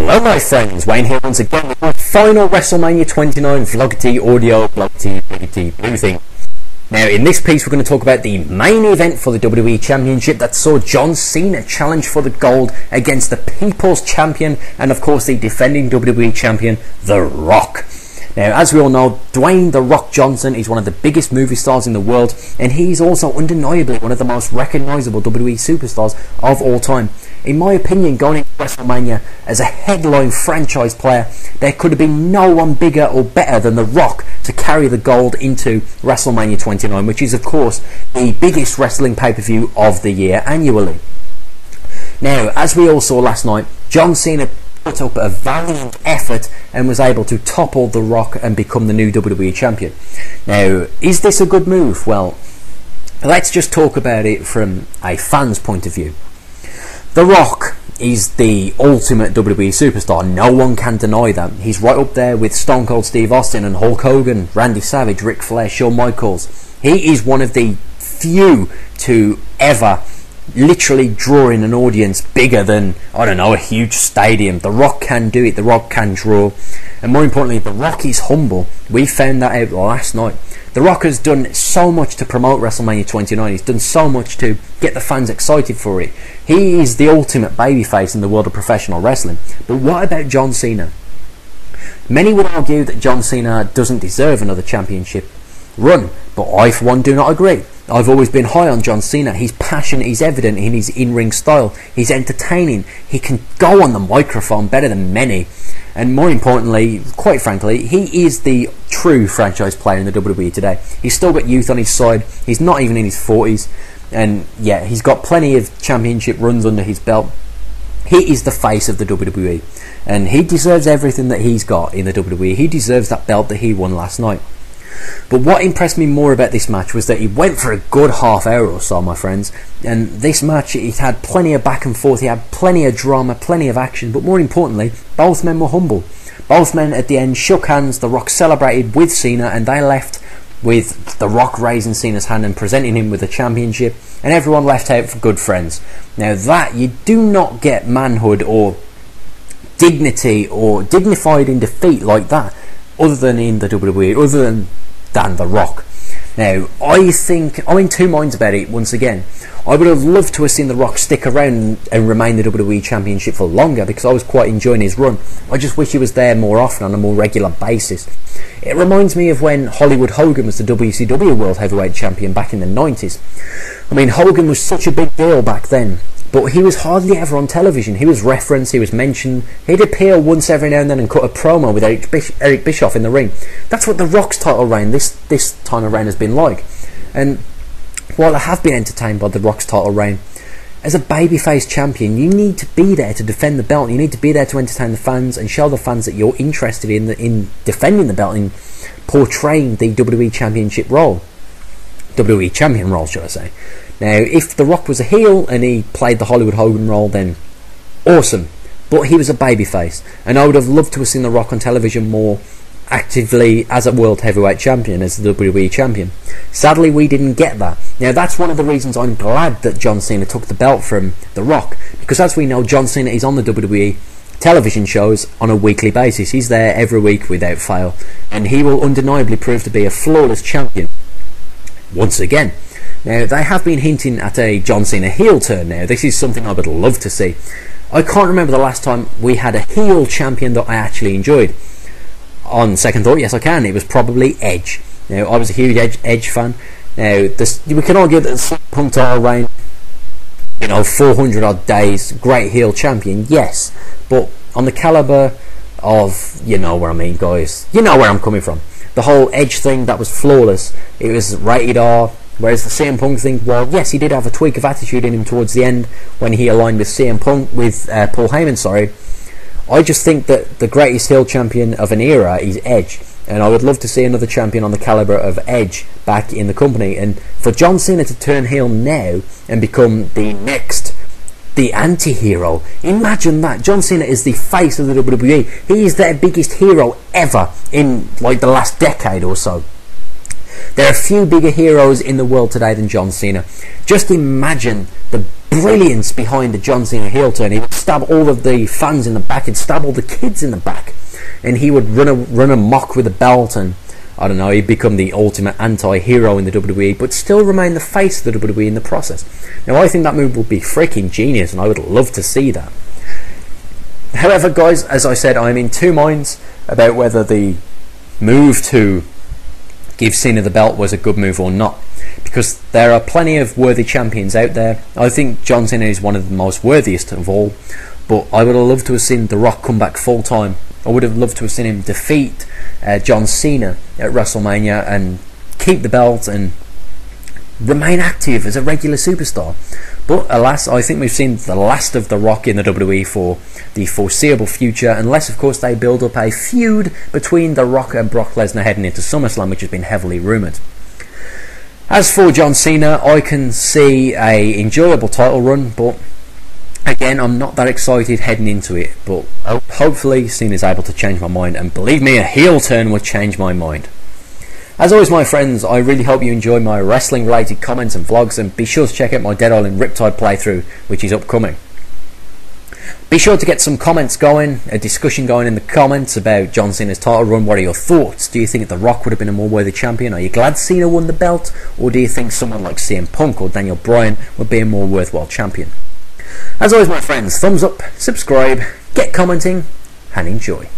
Hello my friends, Wayne here once again with my final WrestleMania 29 vloggity audio vloggity bliggity blue thing. Now in this piece we're going to talk about the main event for the WWE Championship that saw John Cena challenge for the gold against the People's Champion and of course the defending WWE Champion, The Rock. Now, as we all know, Dwayne "The Rock" Johnson is one of the biggest movie stars in the world, and he's also undeniably one of the most recognisable WWE superstars of all time. In my opinion, going into WrestleMania as a headline franchise player, there could have been no one bigger or better than The Rock to carry the gold into WrestleMania 29, which is of course the biggest wrestling pay-per-view of the year annually. Now, as we all saw last night, John Cena put up a valiant effort and was able to topple The Rock and become the new WWE Champion. Now, is this a good move? Well, let's just talk about it from a fan's point of view. The Rock is the ultimate WWE superstar. No one can deny that. He's right up there with Stone Cold Steve Austin and Hulk Hogan, Randy Savage, Ric Flair, Shawn Michaels. He is one of the few to ever literally draw in an audience bigger than, I don't know, a huge stadium. The Rock can do it. The Rock can draw. And more importantly, The Rock is humble. We found that out last night. The Rock has done so much to promote WrestleMania 29. He's done so much to get the fans excited for it. He is the ultimate babyface in the world of professional wrestling. But what about John Cena? Many would argue that John Cena doesn't deserve another championship run, but I for one do not agree. I've always been high on John Cena. His passion is evident in his in-ring style. He's entertaining. He can go on the microphone better than many. And more importantly, quite frankly, he is the true franchise player in the WWE today. He's still got youth on his side. He's not even in his 40s. And yeah, he's got plenty of championship runs under his belt. He is the face of the WWE. And he deserves everything that he's got in the WWE. He deserves that belt that he won last night. But what impressed me more about this match was that it went for a good half hour or so, my friends. And this match, it had plenty of back and forth, it had plenty of drama, plenty of action, but more importantly, both men were humble. Both men at the end shook hands, The Rock celebrated with Cena, and they left with The Rock raising Cena's hand and presenting him with the championship, and everyone left out for good friends. Now that, you do not get manhood or dignity or dignified in defeat like that, other than in the WWE, other than The Rock. Now, I think I'm in two minds about it once again. I would have loved to have seen The Rock stick around and remain the WWE Championship for longer because I was quite enjoying his run. I just wish he was there more often on a more regular basis. It reminds me of when Hollywood Hogan was the WCW World Heavyweight Champion back in the 90s. I mean, Hogan was such a big deal back then, but he was hardly ever on television. He was referenced, he was mentioned. He'd appear once every now and then and cut a promo with Eric Bischoff in the ring. That's what The Rock's title reign, this time around, has been like. And while I have been entertained by The Rock's title reign, as a babyface champion, you need to be there to defend the belt. You need to be there to entertain the fans and show the fans that you're interested in defending the belt, in portraying the WWE Championship role. WWE Champion role, should I say. Now, if The Rock was a heel and he played the Hollywood Hogan role, then awesome. But he was a babyface, and I would have loved to have seen The Rock on television more actively as a World Heavyweight Champion, as the WWE Champion. Sadly, we didn't get that. Now, that's one of the reasons I'm glad that John Cena took the belt from The Rock, because as we know, John Cena is on the WWE television shows on a weekly basis. He's there every week without fail, and he will undeniably prove to be a flawless champion once again. Now, they have been hinting at a John Cena heel turn now. This is something I would love to see. I can't remember the last time we had a heel champion that I actually enjoyed. On second thought, yes I can. It was probably Edge. Now, I was a huge Edge fan. Now, we can argue that the Punk title reign, 400 odd days, great heel champion, yes. But on the calibre of, you know what I mean, guys. You know where I'm coming from. The whole Edge thing, that was flawless. It was rated R. Whereas the CM Punk thing, well, yes, he did have a tweak of attitude in him towards the end when he aligned with CM Punk, with Paul Heyman, sorry. I just think that the greatest heel champion of an era is Edge, and I would love to see another champion on the calibre of Edge back in the company. And for John Cena to turn heel now and become the anti-hero, imagine that. John Cena is the face of the WWE. He is their biggest hero ever in like the last decade or so. There are few bigger heroes in the world today than John Cena. Just imagine the brilliance behind the John Cena heel turn. He would stab all of the fans in the back, he'd stab all the kids in the back, and he would run amok with the belt, and I don't know, he'd become the ultimate anti-hero in the WWE, but still remain the face of the WWE in the process. Now, I think that move would be freaking genius, and I would love to see that. However, guys, as I said, I'm in two minds about whether the move to give Cena the belt was a good move or not, because there are plenty of worthy champions out there. I think John Cena is one of the most worthiest of all, but I would have loved to have seen The Rock come back full time. I would have loved to have seen him defeat John Cena at WrestleMania and keep the belt and remain active as a regular superstar. But alas, I think we've seen the last of The Rock in the WWE for the foreseeable future, unless of course they build up a feud between The Rock and Brock Lesnar heading into SummerSlam, which has been heavily rumoured. As for John Cena, I can see a enjoyable title run, but again, I'm not that excited heading into it. But hopefully Cena's able to change my mind, and believe me, a heel turn would change my mind. As always, my friends, I really hope you enjoy my wrestling related comments and vlogs, and be sure to check out my Dead Island Riptide playthrough, which is upcoming. Be sure to get some comments going, a discussion going in the comments about John Cena's title run. What are your thoughts? Do you think The Rock would have been a more worthy champion? Are you glad Cena won the belt? Or do you think someone like CM Punk or Daniel Bryan would be a more worthwhile champion? As always, my friends, thumbs up, subscribe, get commenting, and enjoy.